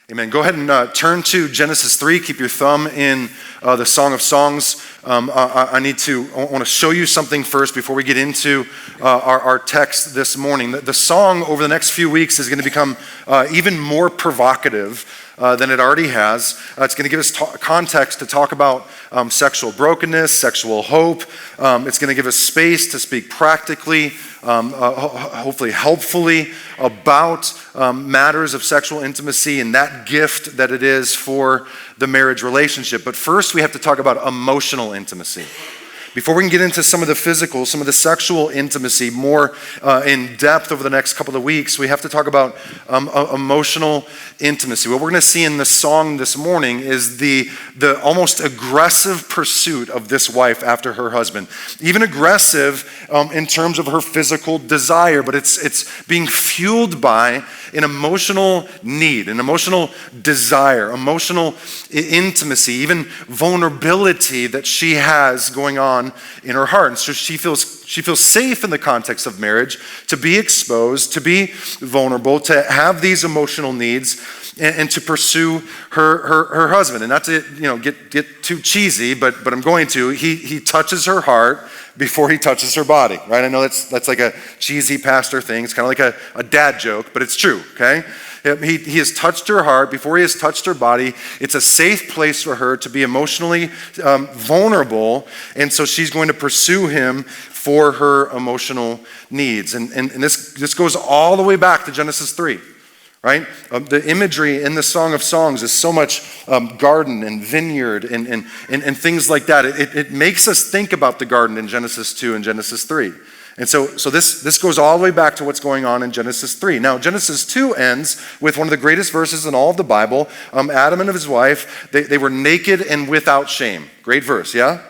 Amen. Go ahead and turn to Genesis 3. Keep your thumb in the Song of Songs. I want to show you something first before we get into our text this morning. The song over the next few weeks is going to become even more provocative than it already has. It's going to give us context to talk about sexual brokenness, sexual hope. It's going to give us space to speak practically, hopefully helpfully, about matters of sexual intimacy and that gift that it is for the marriage relationship. But first, we have to talk about emotional intimacy. Before we can get into some of the physical, some of the sexual intimacy more in depth over the next couple of weeks, we have to talk about emotional intimacy. What we're going to see in the song this morning is the almost aggressive pursuit of this wife after her husband. Even aggressive in terms of her physical desire, but it's being fueled by an emotional need, an emotional desire, emotional intimacy, even vulnerability that she has going on in her heart. And so she feels safe in the context of marriage to be exposed, to be vulnerable, to have these emotional needs, and to pursue her husband. And not to get too cheesy, but I'm going to. He touches her heart before he touches her body, right? I know that's like a cheesy pastor thing. It's kind of like a dad joke, but it's true, okay? He has touched her heart before he has touched her body. It's a safe place for her to be emotionally vulnerable, and so she's going to pursue him for her emotional needs. And this goes all the way back to Genesis 3. Right? The imagery in the Song of Songs is so much garden and vineyard and things like that. It makes us think about the garden in Genesis 2 and Genesis 3. And so this goes all the way back to what's going on in Genesis 3. Now, Genesis 2 ends with one of the greatest verses in all of the Bible. Adam and his wife, they were naked and without shame. Great verse, yeah?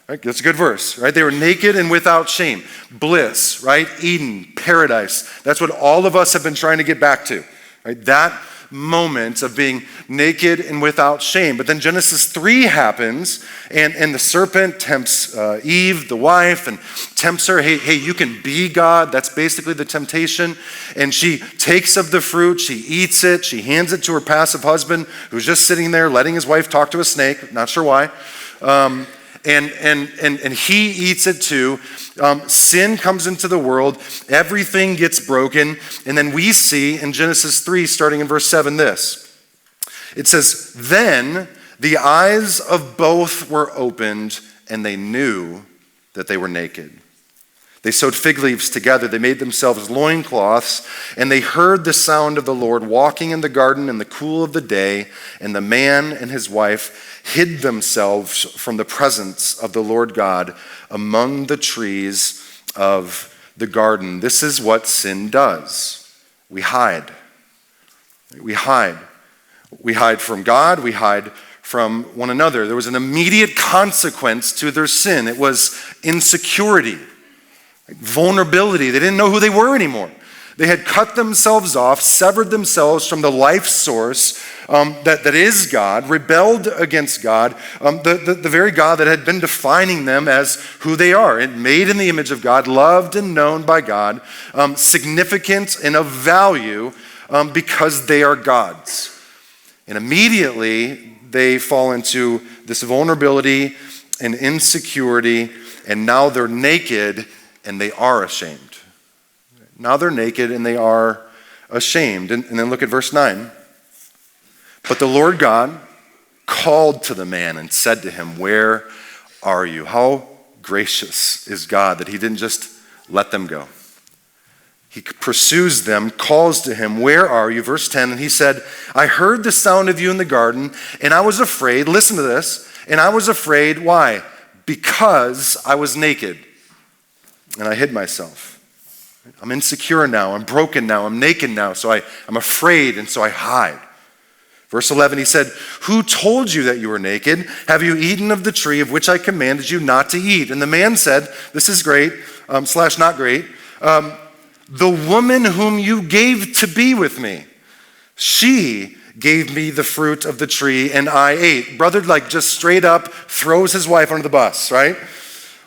Right? That's a good verse, right? They were naked and without shame. Bliss, right? Eden, paradise. That's what all of us have been trying to get back to. Right? That moment of being naked and without shame. But then Genesis 3 happens, and the serpent tempts Eve, the wife, and tempts her, hey, you can be God. That's basically the temptation. And she takes of the fruit, she eats it, she hands it to her passive husband, who's just sitting there letting his wife talk to a snake, not sure why. And he eats it too. Sin comes into the world. Everything gets broken. And then we see in Genesis 3, starting in verse 7, this. It says, "Then the eyes of both were opened, and they knew that they were naked. They sewed fig leaves together. They made themselves loincloths, and they heard the sound of the Lord walking in the garden in the cool of the day, and the man and his wife hid themselves from the presence of the Lord God among the trees of the garden." This is what sin does. We hide. We hide. We hide from God. We hide from one another. There was an immediate consequence to their sin. It was insecurity. Vulnerability. They didn't know who they were anymore. They had cut themselves off, severed themselves from the life source that is God, rebelled against God, the very God that had been defining them as who they are, and made in the image of God, loved and known by God, significant and of value because they are God's. And immediately they fall into this vulnerability and insecurity, and now they're naked and they are ashamed. Now they're naked and they are ashamed. And then look at verse 9. "But the Lord God called to the man and said to him, 'Where are you?'" How gracious is God that he didn't just let them go. He pursues them, calls to him, "Where are you?" Verse 10, and he said, "I heard the sound of you in the garden, and I was afraid." Listen to this. "And I was afraid." Why? "Because I was naked, and I hid myself." I'm insecure now. I'm broken now. I'm naked now. So I'm afraid, and so I hide. Verse 11, he said, "Who told you that you were naked? Have you eaten of the tree of which I commanded you not to eat?" And the man said, this is great, / not great, "The woman whom you gave to be with me, she gave me the fruit of the tree, and I ate." Brother, just straight up throws his wife under the bus, right?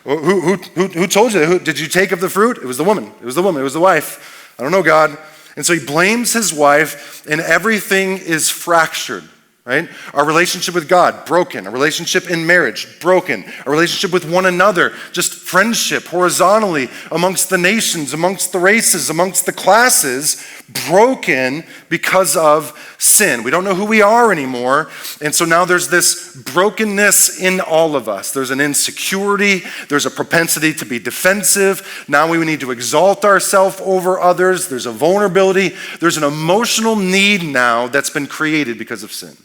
Who told you? Did you take of the fruit? It was the woman. It was the woman. It was the wife. I don't know, God. And so he blames his wife, and everything is fractured, right? Our relationship with God, broken. A relationship in marriage, broken. A relationship with one another, just friendship horizontally amongst the nations, amongst the races, amongst the classes, broken because of sin. We don't know who we are anymore. And so now there's this brokenness in all of us. There's an insecurity. There's a propensity to be defensive. Now we need to exalt ourselves over others. There's a vulnerability. There's an emotional need now that's been created because of sin.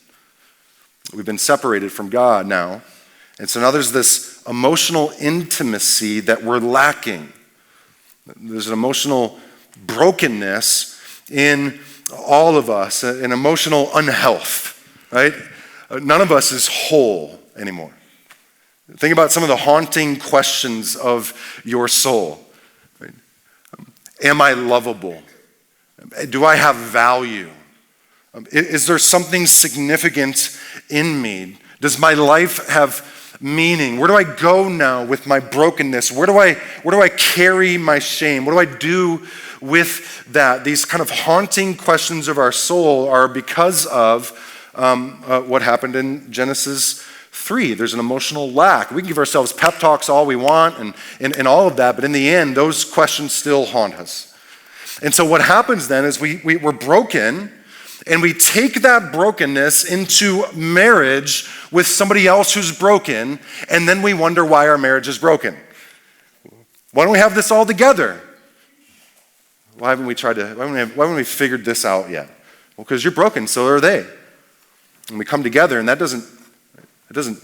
We've been separated from God now. And so now there's this emotional intimacy that we're lacking. There's an emotional brokenness in all of us, an emotional unhealth, right? None of us is whole anymore. Think about some of the haunting questions of your soul. Right? Am I lovable? Do I have value? Is there something significant in me? Does my life have meaning? Where do I go now with my brokenness? Where do I carry my shame? What do I do with that? These kind of haunting questions of our soul are because of what happened in Genesis 3. There's an emotional lack. We can give ourselves pep talks all we want and all of that, but in the end, those questions still haunt us. And so what happens then is we're broken, and we take that brokenness into marriage with somebody else who's broken, and then we wonder why our marriage is broken. Why don't we have this all together? Why haven't we figured this out yet? Well, because you're broken, so are they. And we come together, and it doesn't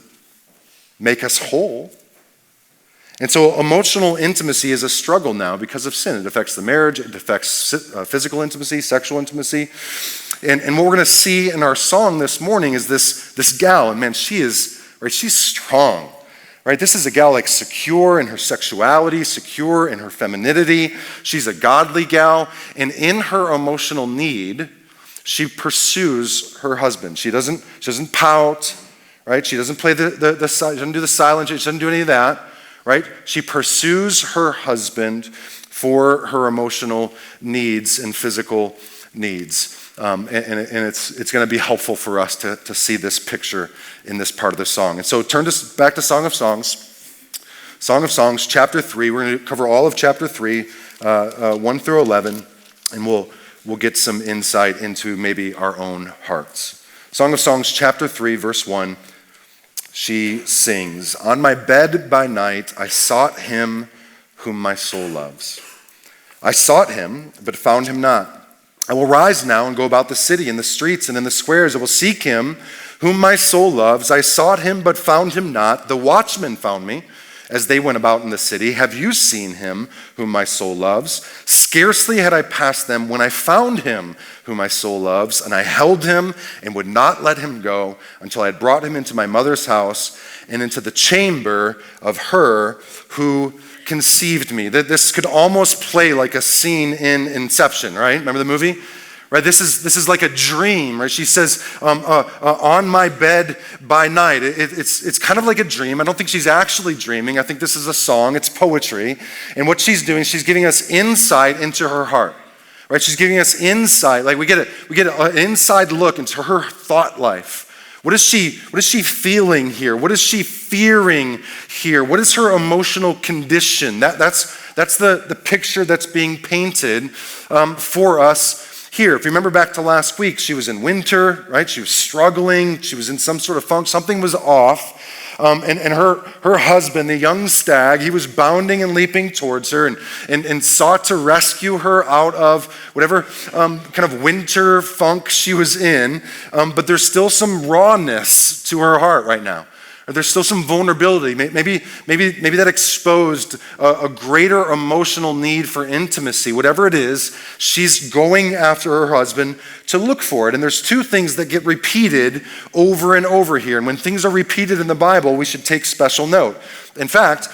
make us whole. And so emotional intimacy is a struggle now because of sin. It affects the marriage, it affects physical intimacy, sexual intimacy. And what we're going to see in our song this morning is this gal, and man, she's strong, right? This is a gal like secure in her sexuality, secure in her femininity. She's a godly gal, and in her emotional need, she pursues her husband. She doesn't pout, right? She doesn't play she doesn't do the silent, she doesn't do any of that, right? She pursues her husband for her emotional needs and physical needs. And it's going to be helpful for us to see this picture in this part of the song. And so turn back to Song of Songs. Song of Songs, chapter 3. We're going to cover all of chapter 3, 1 through 11, and we'll get some insight into maybe our own hearts. Song of Songs, chapter 3, verse 1. She sings, "On my bed by night I sought him whom my soul loves. I sought him, but found him not. I will rise now and go about the city, in the streets and in the squares. I will seek him whom my soul loves. I sought him, but found him not. The watchmen found me as they went about in the city. Have you seen him whom my soul loves? Scarcely had I passed them when I found him whom my soul loves, and I held him and would not let him go until I had brought him into my mother's house and into the chamber of her who conceived me." This could almost play like a scene in Inception, right? Remember the movie? Right? This is like a dream, right? She says, on my bed by night. It's kind of like a dream. I don't think she's actually dreaming. I think this is a song. It's poetry. And what she's doing, she's giving us insight into her heart, right? She's giving us insight. Like we get an inside look into her thought life. What is she feeling here? What is she fearing here? What is her emotional condition? That's the picture that's being painted for us here. If you remember back to last week, she was in winter, right? She was struggling. She was in some sort of funk. Something was off. And her husband, the young stag, he was bounding and leaping towards her and sought to rescue her out of whatever kind of winter funk she was in. But there's still some rawness to her heart right now. Or there's still some vulnerability. Maybe that exposed a greater emotional need for intimacy. Whatever it is, she's going after her husband to look for it. And there's two things that get repeated over and over here. And when things are repeated in the Bible, we should take special note. In fact,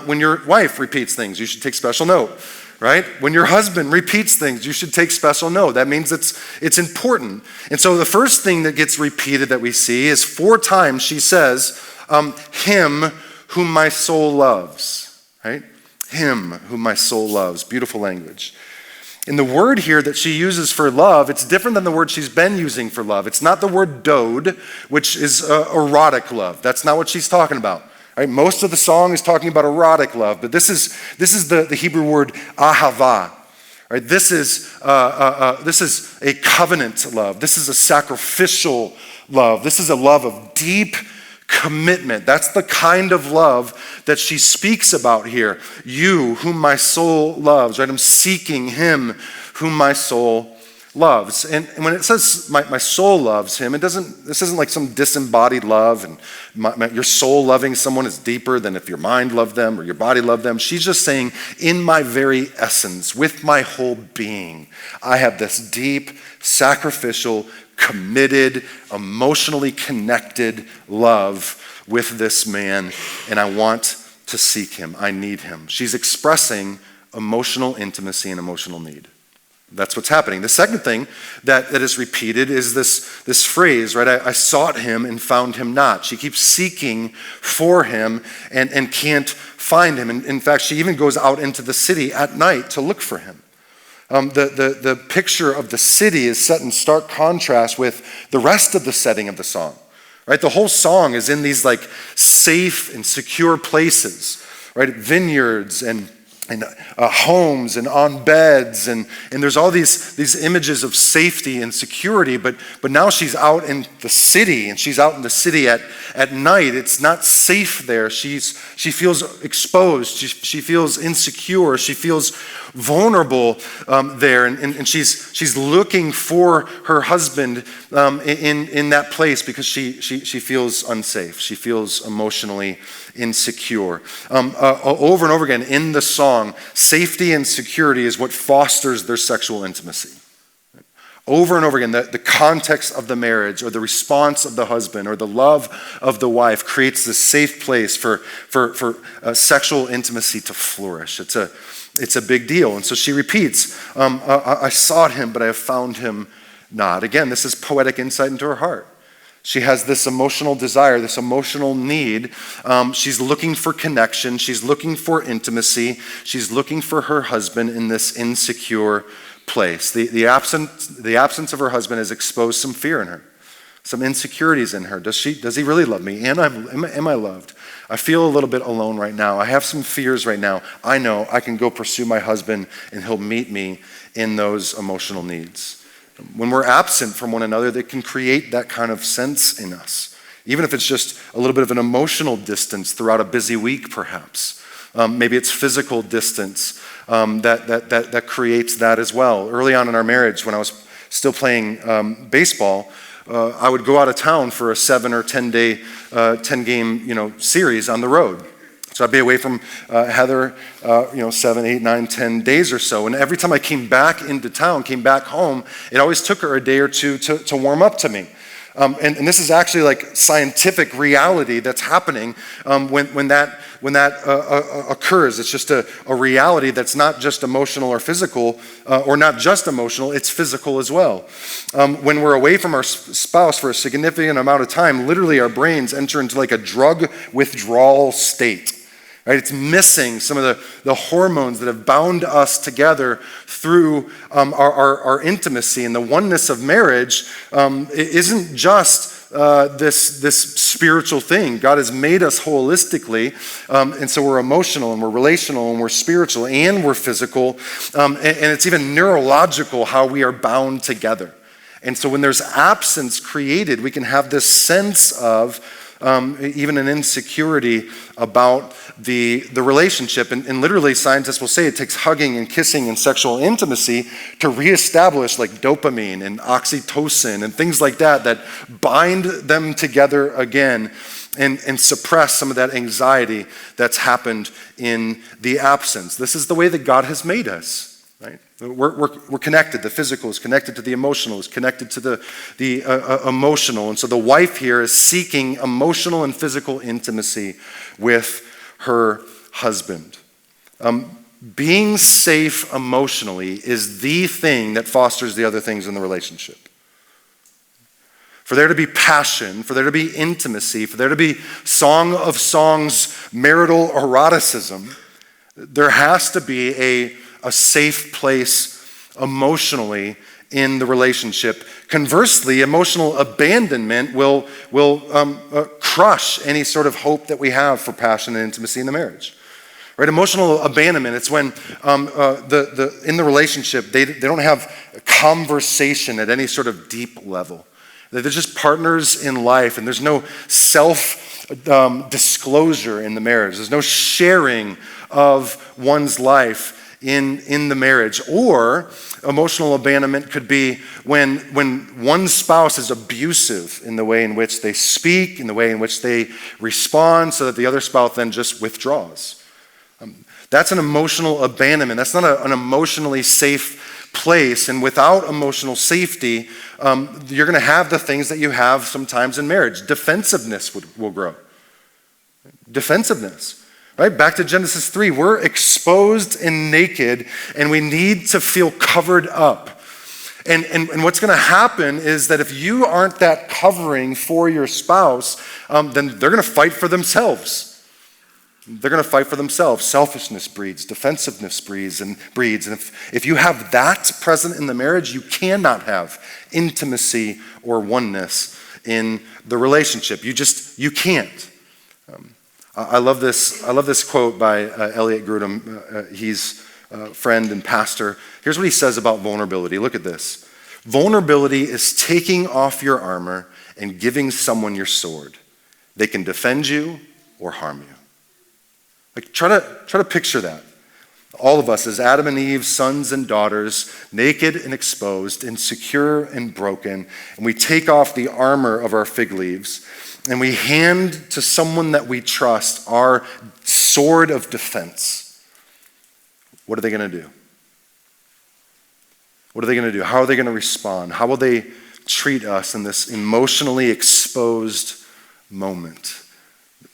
when your wife repeats things, you should take special note. Right? When your husband repeats things, you should take special note. That means it's important. And so the first thing that gets repeated that we see is 4 times she says, him whom my soul loves, right? Him whom my soul loves. Beautiful language. And the word here that she uses for love, it's different than the word she's been using for love. It's not the word dode, which is erotic love. That's not what she's talking about. Right? Most of the song is talking about erotic love, but this is the Hebrew word ahava. Right? This is a covenant love. This is a sacrificial love. This is a love of deep commitment. That's the kind of love that she speaks about here. You, whom my soul loves, right? I'm seeking him whom my soul loves. And when it says my soul loves him, this isn't like some disembodied love and your soul loving someone is deeper than if your mind loved them or your body loved them. She's just saying, in my very essence, with my whole being, I have this deep, sacrificial, committed, emotionally connected love with this man, and I want to seek him. I need him. She's expressing emotional intimacy and emotional need. That's what's happening. The second thing that is repeated is this phrase, right? I sought him and found him not. She keeps seeking for him and can't find him. And in fact, she even goes out into the city at night to look for him. The picture of the city is set in stark contrast with the rest of the setting of the song, right? The whole song is in these like safe and secure places, right? Vineyards and homes and on beds and there's all these images of safety and security, but now she's out in the city, and she's out in the city at night. It's not safe there. She feels exposed. She feels insecure. She feels vulnerable there, and she's looking for her husband in that place because she feels unsafe. She feels emotionally insecure. Over and over again in the song, safety and security is what fosters their sexual intimacy. Over and over again, the context of the marriage or the response of the husband or the love of the wife creates this safe place for sexual intimacy to flourish. It's a big deal. And so she repeats, I sought him, but I have found him not. Again, this is poetic insight into her heart. She has this emotional desire, this emotional need. She's looking for connection. She's looking for intimacy. She's looking for her husband in this insecure place. The absence of her husband has exposed some fear in her, some insecurities in her. Does he really love me? And am I loved? I feel a little bit alone right now. I have some fears right now. I know I can go pursue my husband and he'll meet me in those emotional needs. When we're absent from one another, that can create that kind of sense in us. Even if it's just a little bit of an emotional distance throughout a busy week, perhaps. Maybe it's physical distance that creates that as well. Early on in our marriage, when I was still playing baseball, I would go out of town for a 7 or 10 game series on the road. So I'd be away from Heather, 7, 8, 9, 10 days or so. And every time I came back into town, came back home, it always took her a day or two to warm up to me. And this is actually like scientific reality that's happening when that occurs. It's just a reality that's not just emotional or physical, or not just emotional, it's physical as well. When we're away from our spouse for a significant amount of time, literally our brains enter into like a drug withdrawal state. Right? It's missing some of the hormones that have bound us together through our intimacy. And the oneness of marriage isn't just this spiritual thing. God has made us holistically, and so we're emotional and we're relational and we're spiritual and we're physical, and it's even neurological how we are bound together. And so when there's absence created, we can have this sense of even an insecurity about the relationship. And literally scientists will say it takes hugging and kissing and sexual intimacy to reestablish like dopamine and oxytocin and things like that bind them together again and suppress some of that anxiety that's happened in the absence. This is the way that God has made us. Right? We're connected. The physical is connected to the emotional, is connected to the emotional. And so the wife here is seeking emotional and physical intimacy with her husband. Being safe emotionally is the thing that fosters the other things in the relationship. For there to be passion, for there to be intimacy, for there to be Song of Songs marital eroticism, there has to be a safe place emotionally in the relationship. Conversely, emotional abandonment will crush any sort of hope that we have for passion and intimacy in the marriage. Right? Emotional abandonment, it's when in the relationship, they don't have a conversation at any sort of deep level. They're just partners in life, and there's no self-disclosure in the marriage. There's no sharing of one's life in the marriage. Or emotional abandonment could be when one spouse is abusive in the way in which they speak, in the way in which they respond, so that the other spouse then just withdraws. That's an emotional abandonment. That's not an emotionally safe place. And without emotional safety, you're going to have the things that you have sometimes in marriage. Defensiveness will grow. Defensiveness. Right? Back to Genesis 3. We're exposed and naked, and we need to feel covered up. And what's going to happen is that if you aren't that covering for your spouse, then they're going to fight for themselves. They're going to fight for themselves. Selfishness breeds, defensiveness breeds. And if you have that present in the marriage, you cannot have intimacy or oneness in the relationship. You can't. I love this quote by Elliot Grudem. He's a friend and pastor. Here's what he says about vulnerability. Look at this. Vulnerability is taking off your armor and giving someone your sword. They can defend you or harm you. Like, try to picture that. All of us as Adam and Eve, sons and daughters, naked and exposed, insecure and broken, and we take off the armor of our fig leaves, and we hand to someone that we trust our sword of defense. What are they going to do? What are they going to do? How are they going to respond? How will they treat us in this emotionally exposed moment?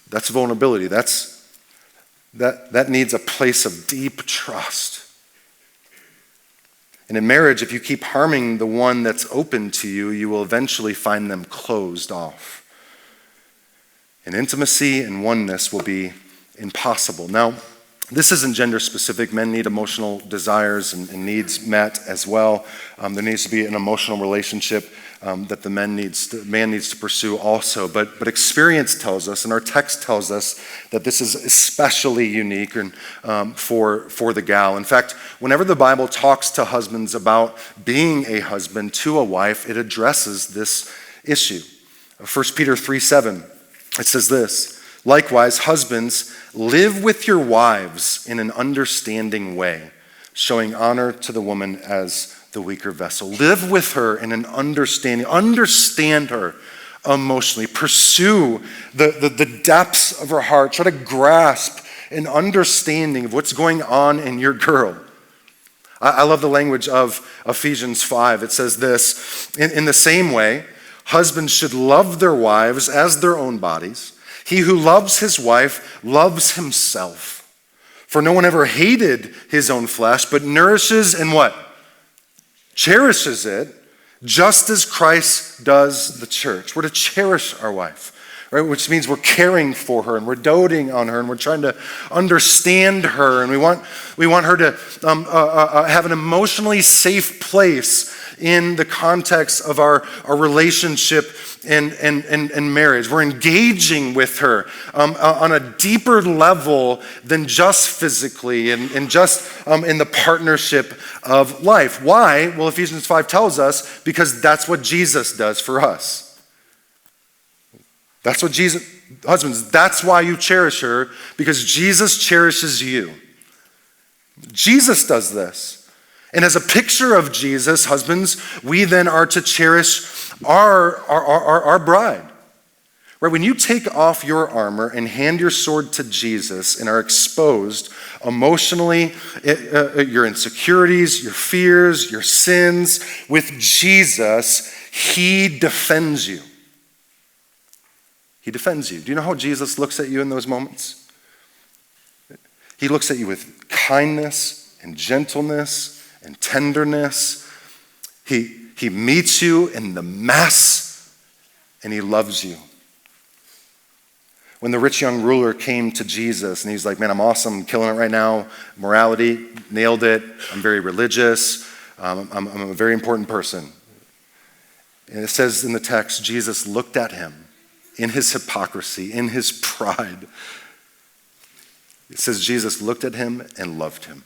That's vulnerability. That needs a place of deep trust. And in marriage, if you keep harming the one that's open to you, you will eventually find them closed off. And intimacy and oneness will be impossible. Now, this isn't gender specific. Men need emotional desires and needs met as well. There needs to be an emotional relationship that the man needs to pursue also. But experience tells us, and our text tells us, that this is especially unique for the gal. In fact, whenever the Bible talks to husbands about being a husband to a wife, it addresses this issue. 1 Peter 3:7, it says this: likewise, husbands, live with your wives in an understanding way, showing honor to the woman as the weaker vessel. Live with her in an understanding. Understand her emotionally. Pursue the depths of her heart. Try to grasp an understanding of what's going on in your girl. I love the language of Ephesians 5. It says this: in the same way, husbands should love their wives as their own bodies. He who loves his wife loves himself. For no one ever hated his own flesh, but nourishes and what? Cherishes it, just as Christ does the church. We're to cherish our wife, right? Which means we're caring for her and we're doting on her and we're trying to understand her, and we want her to have an emotionally safe place in the context of our relationship and marriage. We're engaging with her on a deeper level than just physically and just in the partnership of life. Why? Well, Ephesians 5 tells us, because that's what Jesus does for us. That's what Jesus, husbands, that's why you cherish her, because Jesus cherishes you. Jesus does this. And as a picture of Jesus, husbands, we then are to cherish our bride. Right? When you take off your armor and hand your sword to Jesus and are exposed emotionally, your insecurities, your fears, your sins, with Jesus, he defends you. He defends you. Do you know how Jesus looks at you in those moments? He looks at you with kindness and gentleness and tenderness. He meets you in the mess, and he loves you. When the rich young ruler came to Jesus and he's like, man, I'm awesome, I'm killing it right now. Morality, nailed it. I'm very religious. I'm a very important person. And it says in the text, Jesus looked at him in his hypocrisy, in his pride. It says Jesus looked at him and loved him.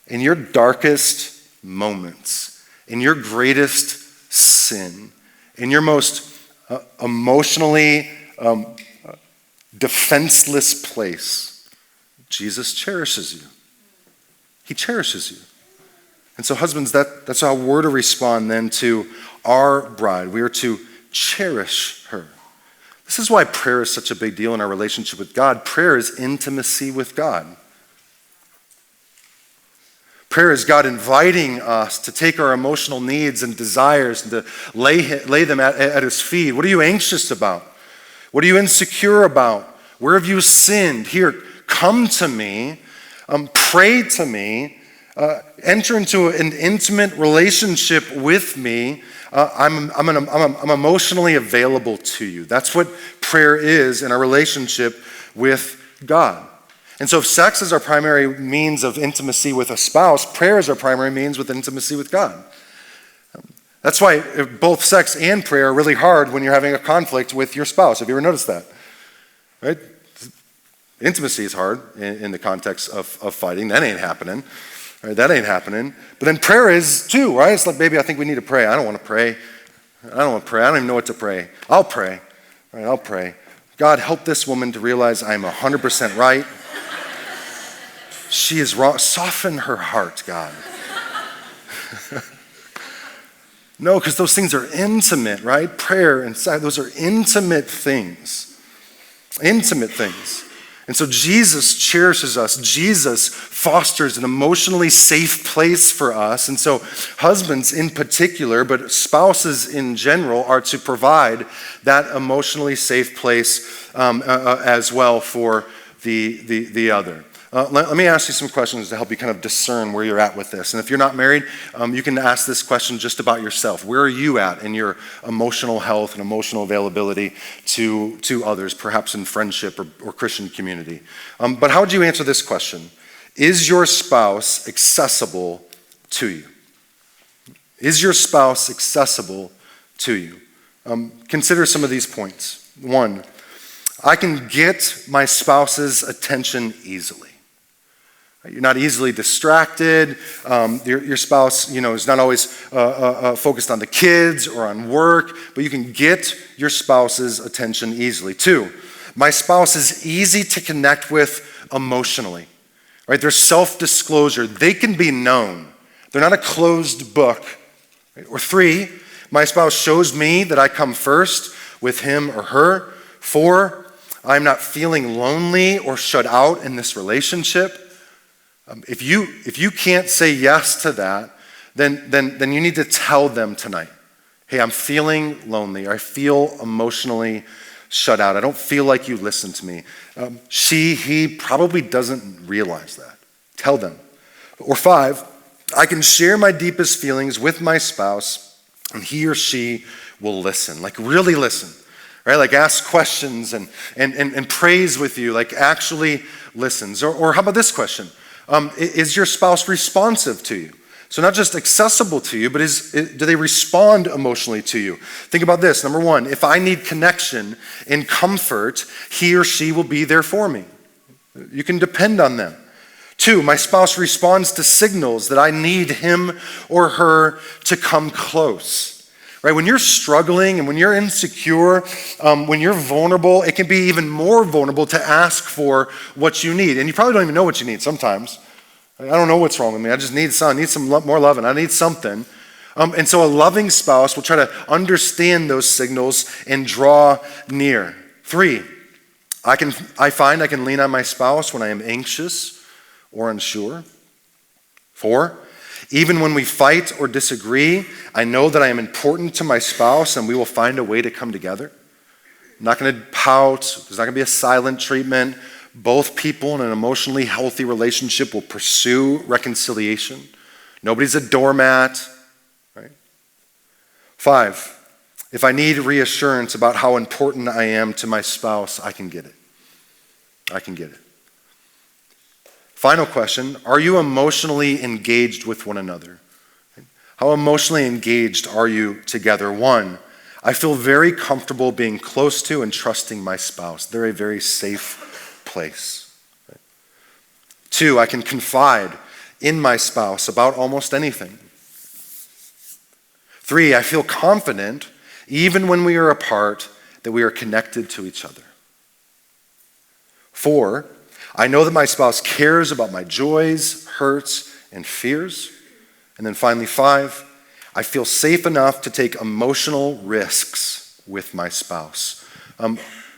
In your darkest moments, in your greatest sin, in your most emotionally defenseless place, Jesus cherishes you. He cherishes you. And so husbands, that's how we're to respond then to our bride. We are to cherish her. This is why prayer is such a big deal in our relationship with God. Prayer is intimacy with God. Prayer is God inviting us to take our emotional needs and desires and to lay them at his feet. What are you anxious about? What are you insecure about? Where have you sinned? Here, come to me. Pray to me. Enter into an intimate relationship with me. I'm emotionally available to you. That's what prayer is in our relationship with God. And so if sex is our primary means of intimacy with a spouse, prayer is our primary means with intimacy with God. That's why both sex and prayer are really hard when you're having a conflict with your spouse. Have you ever noticed that? Right? Intimacy is hard in the context of fighting. That ain't happening. Right? That ain't happening. But then prayer is too, right? It's like, baby, I think we need to pray. I don't want to pray. I don't even know what to pray. I'll pray. All right, I'll pray. God, help this woman to realize I'm 100% right. She is wrong. Soften her heart, God. No, because those things are intimate, right? Prayer and sex, those are intimate things. Intimate things. And so Jesus cherishes us. Jesus fosters an emotionally safe place for us. And so husbands in particular, but spouses in general, are to provide that emotionally safe place as well for the other. Let me ask you some questions to help you kind of discern where you're at with this. And if you're not married, you can ask this question just about yourself. Where are you at in your emotional health and emotional availability to others, perhaps in friendship or Christian community? But how would you answer this question? Is your spouse accessible to you? Is your spouse accessible to you? Consider some of these points. 1, I can get my spouse's attention easily. You're not easily distracted. Your spouse, is not always focused on the kids or on work, but you can get your spouse's attention easily. 2, my spouse is easy to connect with emotionally. Right? There's self-disclosure. They can be known. They're not a closed book. Right? Or 3, my spouse shows me that I come first with him or her. 4, I'm not feeling lonely or shut out in this relationship. If you can't say yes to that, then you need to tell them tonight, hey, I'm feeling lonely. I feel emotionally shut out. I don't feel like you listen to me. He probably doesn't realize that. Tell them. Or 5, I can share my deepest feelings with my spouse, and he or she will listen. Like really listen. Right? Like ask questions and praise with you. Like actually listens. Or how about this question? Is your spouse responsive to you? So not just accessible to you, but do they respond emotionally to you? Think about this. Number 1, if I need connection and comfort, he or she will be there for me. You can depend on them. 2, my spouse responds to signals that I need him or her to come close. Right? When you're struggling and when you're insecure, when you're vulnerable, it can be even more vulnerable to ask for what you need. And you probably don't even know what you need sometimes. I don't know what's wrong with me. I just need some more loving. I need something. And so a loving spouse will try to understand those signals and draw near. 3, I find I can lean on my spouse when I am anxious or unsure. 4, even when we fight or disagree, I know that I am important to my spouse and we will find a way to come together. I'm not going to pout. There's not going to be a silent treatment. Both people in an emotionally healthy relationship will pursue reconciliation. Nobody's a doormat. Right? 5, if I need reassurance about how important I am to my spouse, I can get it. I can get it. Final question, are you emotionally engaged with one another? How emotionally engaged are you together? One, I feel very comfortable being close to and trusting my spouse. They're a very safe place. Two, I can confide in my spouse about almost anything. Three, I feel confident, even when we are apart, that we are connected to each other. Four, I know that my spouse cares about my joys, hurts, and fears. And then finally, five, I feel safe enough to take emotional risks with my spouse.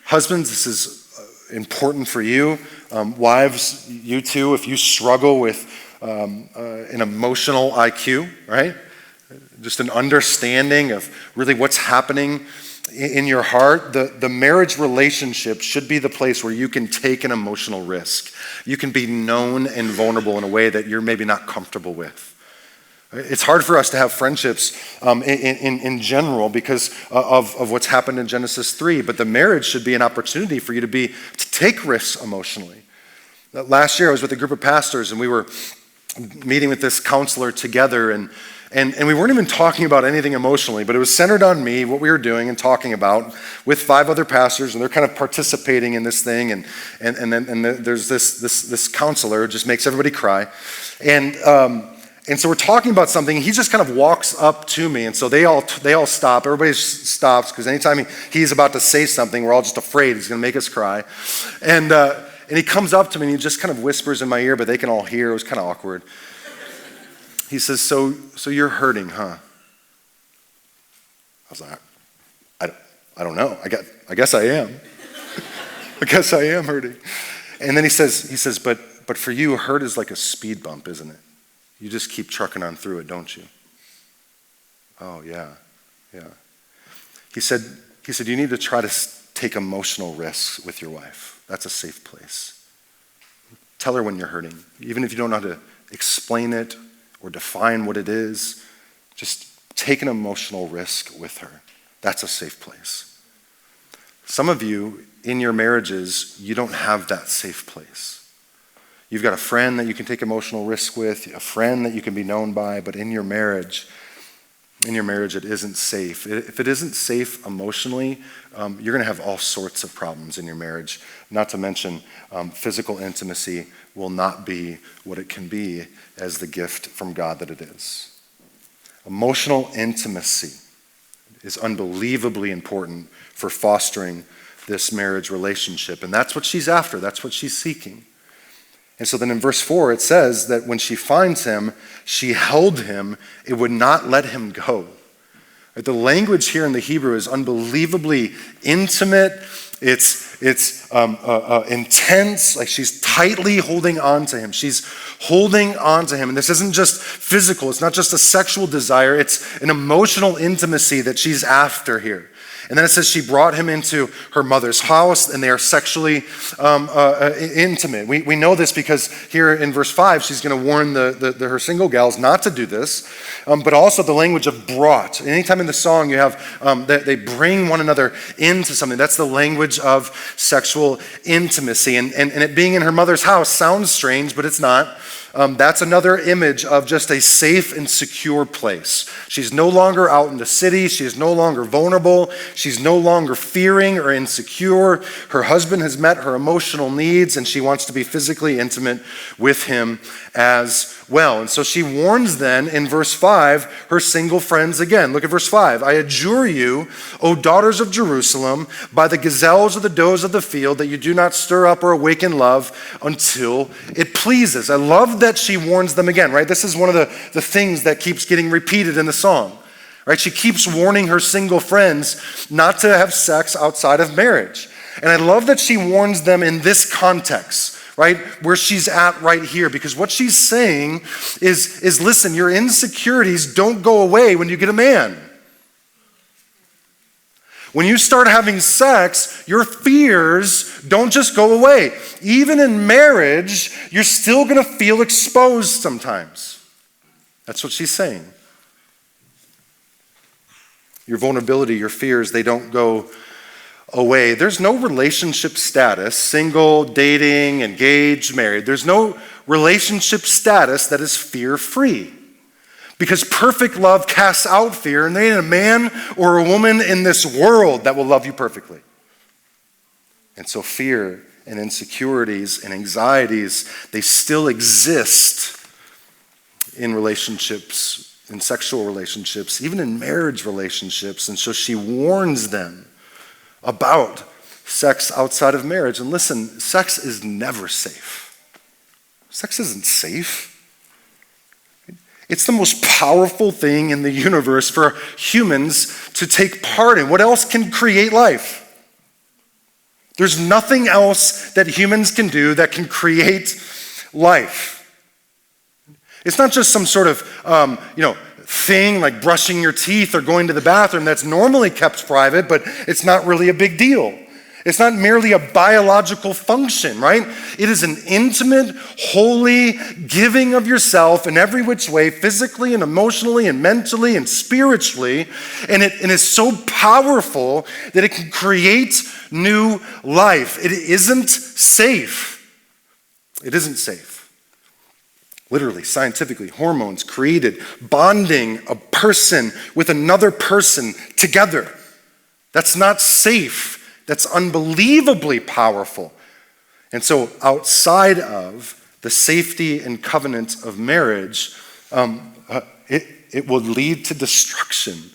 Husbands, this is important for you. Wives, you too, if you struggle with an emotional IQ, right? Just an understanding of really what's happening in your heart, the marriage relationship should be the place where you can take an emotional risk. You can be known and vulnerable in a way that you're maybe not comfortable with. It's hard for us to have friendships in general because of what's happened in Genesis 3, but the marriage should be an opportunity for you to take risks emotionally. Last year I was with a group of pastors and we were meeting with this counselor together and we weren't even talking about anything emotionally, but it was centered on me, what we were doing and talking about with 5 other pastors, and they're kind of participating in this thing, and then there's this counselor who just makes everybody cry, and so we're talking about something. He just kind of walks up to me, and so they all stop. Everybody stops because anytime he's about to say something, we're all just afraid he's going to make us cry, and he comes up to me and he just kind of whispers in my ear, but they can all hear. It was kind of awkward. He says, so you're hurting, huh? I was like, I don't know. I guess I am. I guess I am hurting. And then he says, but for you, hurt is like a speed bump, isn't it? You just keep trucking on through it, don't you? Oh, yeah. He said, you need to try to take emotional risks with your wife. That's a safe place. Tell her when you're hurting. Even if you don't know how to explain it or define what it is, just take an emotional risk with her. That's a safe place. Some of you, in your marriages, you don't have that safe place. You've got a friend that you can take emotional risks with, a friend that you can be known by, but in your marriage, it isn't safe. If it isn't safe emotionally, you're going to have all sorts of problems in your marriage. Not to mention, physical intimacy will not be what it can be as the gift from God that it is. Emotional intimacy is unbelievably important for fostering this marriage relationship. And that's what she's after. That's what she's seeking. And so then in verse 4, it says that when she finds him, she held him, it would not let him go. The language here in the Hebrew is unbelievably intimate. It's intense, like she's tightly holding on to him. She's holding on to him. And this isn't just physical. It's not just a sexual desire. It's an emotional intimacy that she's after here. And then it says she brought him into her mother's house, and they are sexually intimate. We know this because here in verse 5, she's going to warn her single gals not to do this, but also the language of brought. Anytime in the song you have that they bring one another into something, that's the language of sexual intimacy. And it being in her mother's house sounds strange, but it's not. That's another image of just a safe and secure place. She's no longer out in the city. She is no longer vulnerable. She's no longer fearing or insecure. Her husband has met her emotional needs, and she wants to be physically intimate with him as well. And so she warns then in verse 5 her single friends again. Look at verse 5. I adjure you, O daughters of Jerusalem, by the gazelles or the does of the field, that you do not stir up or awaken love until it pleases. I love that she warns them again, right? This is one of the things that keeps getting repeated in the song, right? She keeps warning her single friends not to have sex outside of marriage. And I love that she warns them in this context, right, where she's at right here, because what she's saying is listen, your insecurities don't go away when you get a man. When you start having sex, your fears don't just go away. Even in marriage, you're still going to feel exposed sometimes. That's what she's saying. Your vulnerability, your fears, they don't go away. There's no relationship status, single, dating, engaged, married. There's no relationship status that is fear-free. Because perfect love casts out fear, and there ain't a man or a woman in this world that will love you perfectly. And so fear and insecurities and anxieties, they still exist in relationships, in sexual relationships, even in marriage relationships. And so she warns them about sex outside of marriage. And listen, sex is never safe. Sex isn't safe. It's the most powerful thing in the universe for humans to take part in. What else can create life? There's nothing else that humans can do that can create life. It's not just some sort of, thing like brushing your teeth or going to the bathroom that's normally kept private, but it's not really a big deal. It's not merely a biological function, right? It is an intimate, holy giving of yourself in every which way, physically and emotionally and mentally and spiritually. And it is so powerful that it can create new life. It isn't safe. It isn't safe. Literally, scientifically, hormones created bonding a person with another person together. That's not safe. That's unbelievably powerful. And so outside of the safety and covenant of marriage, it will lead to destruction.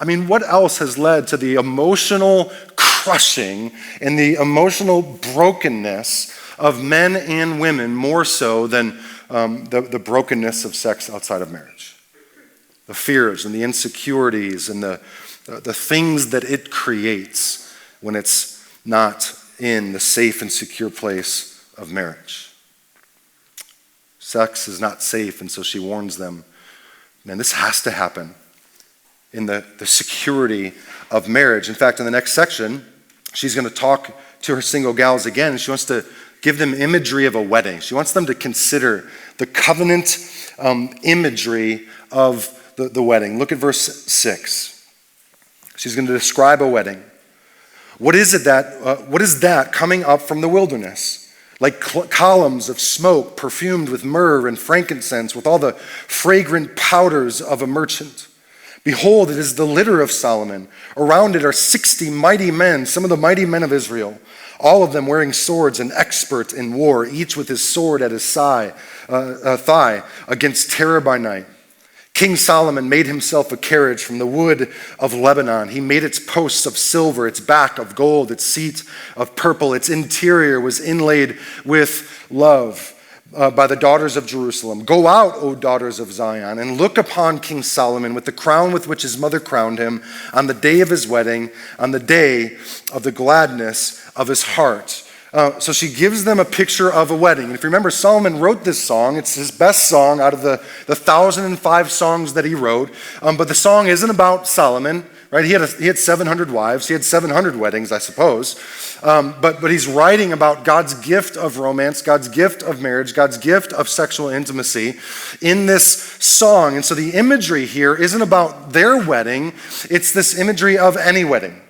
I mean, what else has led to the emotional crushing and the emotional brokenness of men and women more so than the brokenness of sex outside of marriage? The fears and the insecurities and the things that it creates when it's not in the safe and secure place of marriage. Sex is not safe, and so she warns them, man, this has to happen in the security of marriage. In fact, in the next section, she's going to talk to her single gals again. She wants to give them imagery of a wedding. She wants them to consider the covenant imagery of the wedding. Look at verse 6. She's going to describe a wedding. What is that coming up from the wilderness? Like columns of smoke perfumed with myrrh and frankincense, with all the fragrant powders of a merchant. Behold, it is the litter of Solomon. Around it are 60 mighty men, some of the mighty men of Israel, all of them wearing swords and expert in war, each with his sword at his thigh against terror by night. King Solomon made himself a carriage from the wood of Lebanon. He made its posts of silver, its back of gold, its seat of purple. Its interior was inlaid with love by the daughters of Jerusalem. Go out, O daughters of Zion, and look upon King Solomon with the crown with which his mother crowned him on the day of his wedding, on the day of the gladness of his heart. So she gives them a picture of a wedding. And if you remember, Solomon wrote this song. It's his best song out of the 1,005 songs that he wrote. But the song isn't about Solomon, right? He had 700 wives. He had 700 weddings, I suppose. But he's writing about God's gift of romance, God's gift of marriage, God's gift of sexual intimacy in this song. And so the imagery here isn't about their wedding. It's this imagery of any wedding.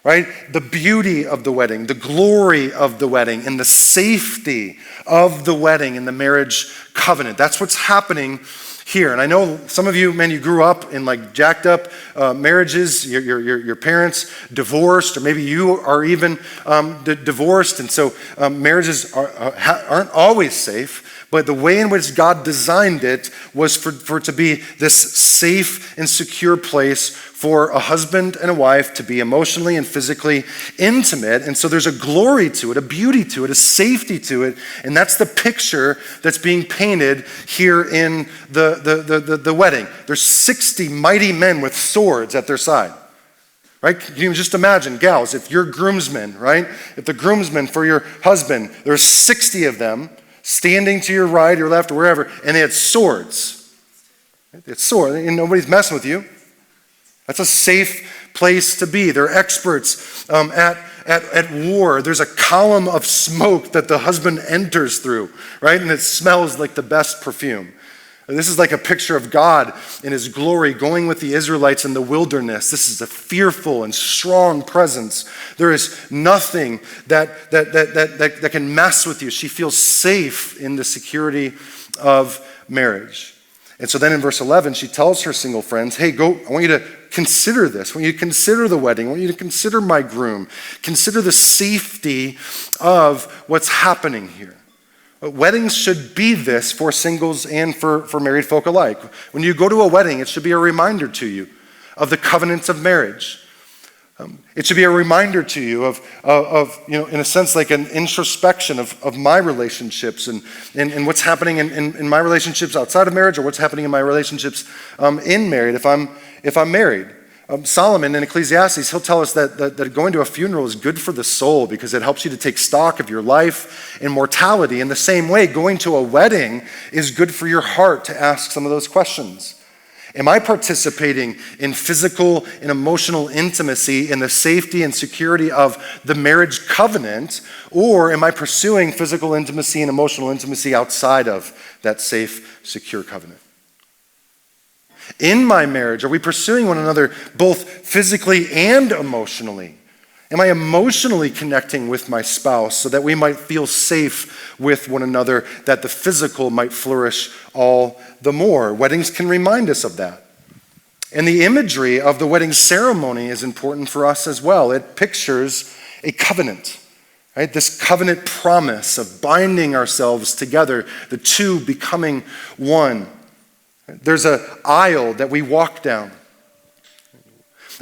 Right? The beauty of the wedding, the glory of the wedding, and the safety of the wedding and the marriage covenant. That's what's happening here. And I know some of you, man, you grew up in like jacked up marriages. Your parents divorced, or maybe you are even divorced. And so marriages aren't always safe. But the way in which God designed it was for it to be this safe and secure place for a husband and a wife to be emotionally and physically intimate. And so there's a glory to it, a beauty to it, a safety to it. And that's the picture that's being painted here in the wedding. There's 60 mighty men with swords at their side. Right? Can you just imagine, gals, if you're groomsmen, right? If the groomsmen for your husband, there's 60 of them standing to your right, your left, or wherever, and they had swords. It's sword, and nobody's messing with you. That's a safe place to be. They're experts at war. There's a column of smoke that the husband enters through, right? And it smells like the best perfume. This is like a picture of God in his glory going with the Israelites in the wilderness. This is a fearful and strong presence. There is nothing that can mess with you. She feels safe in the security of marriage. And so then in verse 11, she tells her single friends, hey, go, I want you to consider this. I want you to consider the wedding. I want you to consider my groom. Consider the safety of what's happening here. Weddings should be this for singles and for married folk alike. When you go to a wedding, it should be a reminder to you of the covenants of marriage. It should be a reminder to you of in a sense, like an introspection of my relationships and what's happening in my relationships outside of marriage, or what's happening in my relationships in married if I'm married. Solomon in Ecclesiastes, he'll tell us that going to a funeral is good for the soul because it helps you to take stock of your life and mortality. In the same way, going to a wedding is good for your heart to ask some of those questions. Am I participating in physical and emotional intimacy in the safety and security of the marriage covenant, or am I pursuing physical intimacy and emotional intimacy outside of that safe, secure covenant? In my marriage, are we pursuing one another both physically and emotionally? Am I emotionally connecting with my spouse so that we might feel safe with one another, that the physical might flourish all the more? Weddings can remind us of that. And the imagery of the wedding ceremony is important for us as well. It pictures a covenant, right? This covenant promise of binding ourselves together, the two becoming one. There's an aisle that we walk down.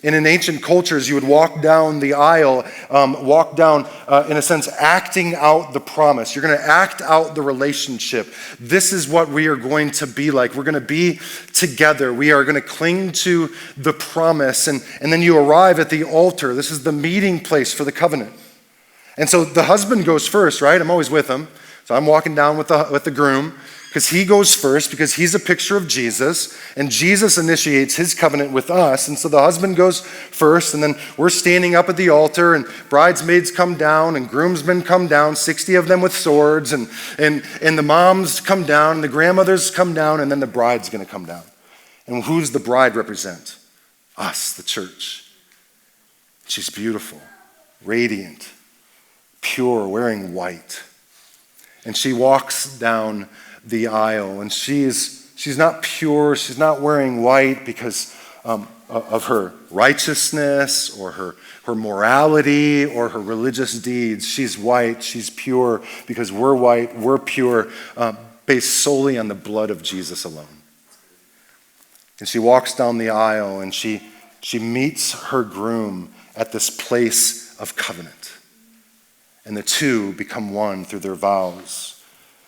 And in ancient cultures, you would walk down the aisle, in a sense, acting out the promise. You're going to act out the relationship. This is what we are going to be like. We're going to be together. We are going to cling to the promise. And then you arrive at the altar. This is the meeting place for the covenant. And so the husband goes first, right? I'm always with him. So I'm walking down with the groom, because he goes first, because he's a picture of Jesus, and Jesus initiates his covenant with us. And so the husband goes first, and then we're standing up at the altar, and bridesmaids come down, and groomsmen come down, 60 of them with swords, and the moms come down, and the grandmothers come down, and then the bride's going to come down. And who's the bride represent? Us, the church. She's beautiful, radiant, pure, wearing white. And she walks down the aisle, and she's not pure, she's not wearing white because of her righteousness or her morality or her religious deeds. She's white, she's pure because we're white, we're pure, based solely on the blood of Jesus alone. And she walks down the aisle, and she meets her groom at this place of covenant. And the two become one through their vows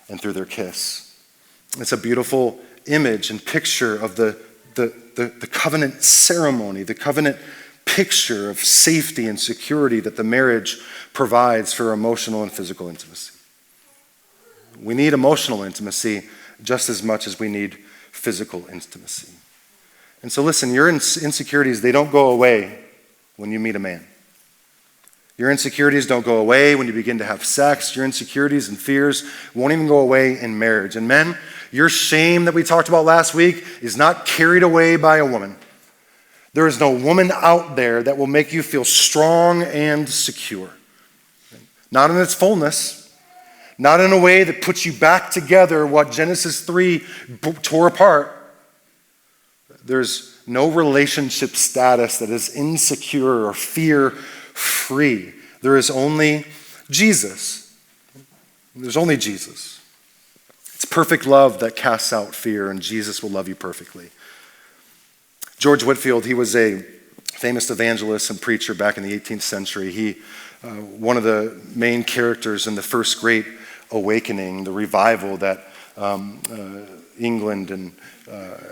and through their kiss. It's a beautiful image and picture of the covenant ceremony, the covenant picture of safety and security that the marriage provides for emotional and physical intimacy. We need emotional intimacy just as much as we need physical intimacy. And so listen, your insecurities, they don't go away when you meet a man. Your insecurities don't go away when you begin to have sex. Your insecurities and fears won't even go away in marriage. And men, your shame that we talked about last week is not carried away by a woman. There is no woman out there that will make you feel strong and secure. Not in its fullness. Not in a way that puts you back together what Genesis 3 tore apart. There's no relationship status that is insecure or fear-free. There is only Jesus. There's only Jesus. It's perfect love that casts out fear, and Jesus will love you perfectly. George Whitefield, he was a famous evangelist and preacher back in the 18th century. He, one of the main characters in the First Great Awakening, the revival that England and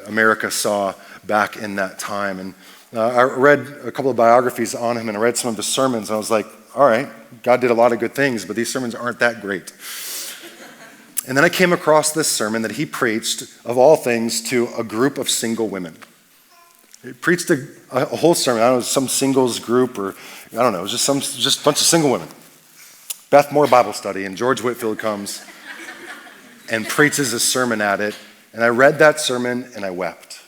America saw back in that time. And I read a couple of biographies on him, and I read some of his sermons, and I was like, all right, God did a lot of good things, but these sermons aren't that great. And then I came across this sermon that he preached, of all things, to a group of single women. He preached a whole sermon. I don't know, some singles group, or I don't know, just a bunch of single women. Beth Moore Bible study, and George Whitefield comes and preaches a sermon at it, And I read that sermon and I wept.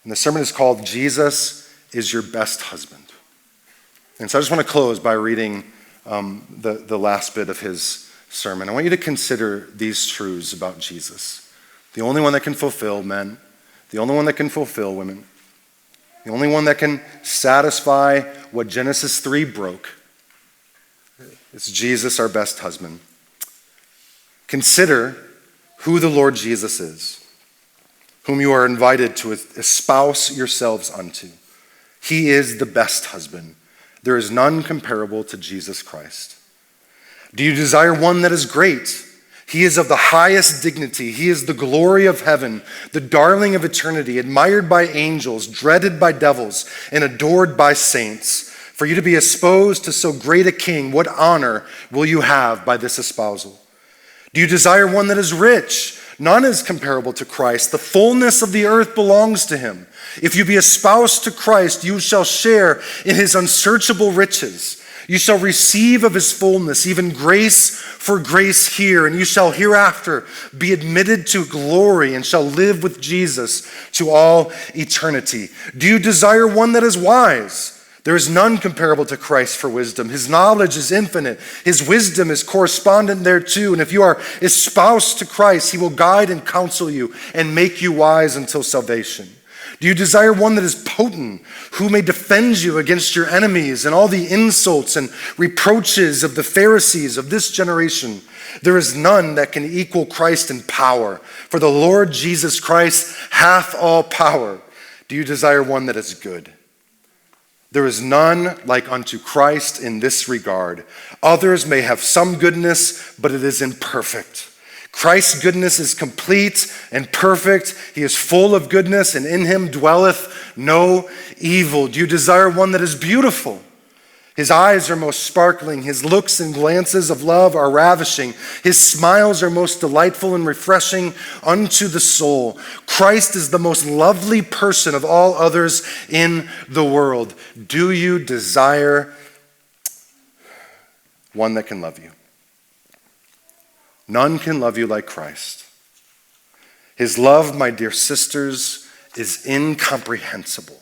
And the sermon is called Jesus is Your Best Husband. And so I just want to close by reading the last bit of his sermon. I want you to consider these truths about Jesus. The only one that can fulfill men, the only one that can fulfill women, the only one that can satisfy what Genesis 3 broke. It's Jesus, our best husband. Consider who the Lord Jesus is, whom you are invited to espouse yourselves unto. He is the best husband. There is none comparable to Jesus Christ. Do you desire one that is great? He is of the highest dignity. He is the glory of heaven, the darling of eternity, admired by angels, dreaded by devils, and adored by saints. For you to be espoused to so great a king, what honor will you have by this espousal? Do you desire one that is rich? None is comparable to Christ. The fullness of the earth belongs to him. If you be espoused to Christ, you shall share in his unsearchable riches. You shall receive of his fullness, even grace for grace here, and you shall hereafter be admitted to glory and shall live with Jesus to all eternity. Do you desire one that is wise? There is none comparable to Christ for wisdom. His knowledge is infinite. His wisdom is correspondent thereto. And if you are espoused to Christ, he will guide and counsel you and make you wise until salvation. Do you desire one that is potent, who may defend you against your enemies and all the insults and reproaches of the Pharisees of this generation? There is none that can equal Christ in power, for the Lord Jesus Christ hath all power. Do you desire one that is good? There is none like unto Christ in this regard. Others may have some goodness, but it is imperfect. Christ's goodness is complete and perfect. He is full of goodness, and in him dwelleth no evil. Do you desire one that is beautiful? His eyes are most sparkling. His looks and glances of love are ravishing. His smiles are most delightful and refreshing unto the soul. Christ is the most lovely person of all others in the world. Do you desire one that can love you? None can love you like Christ. His love, my dear sisters, is incomprehensible.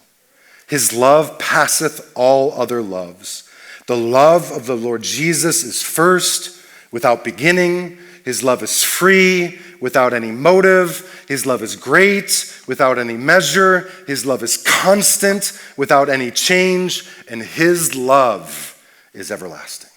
His love passeth all other loves. The love of the Lord Jesus is first, without beginning. His love is free, without any motive. His love is great, without any measure. His love is constant, without any change. And his love is everlasting.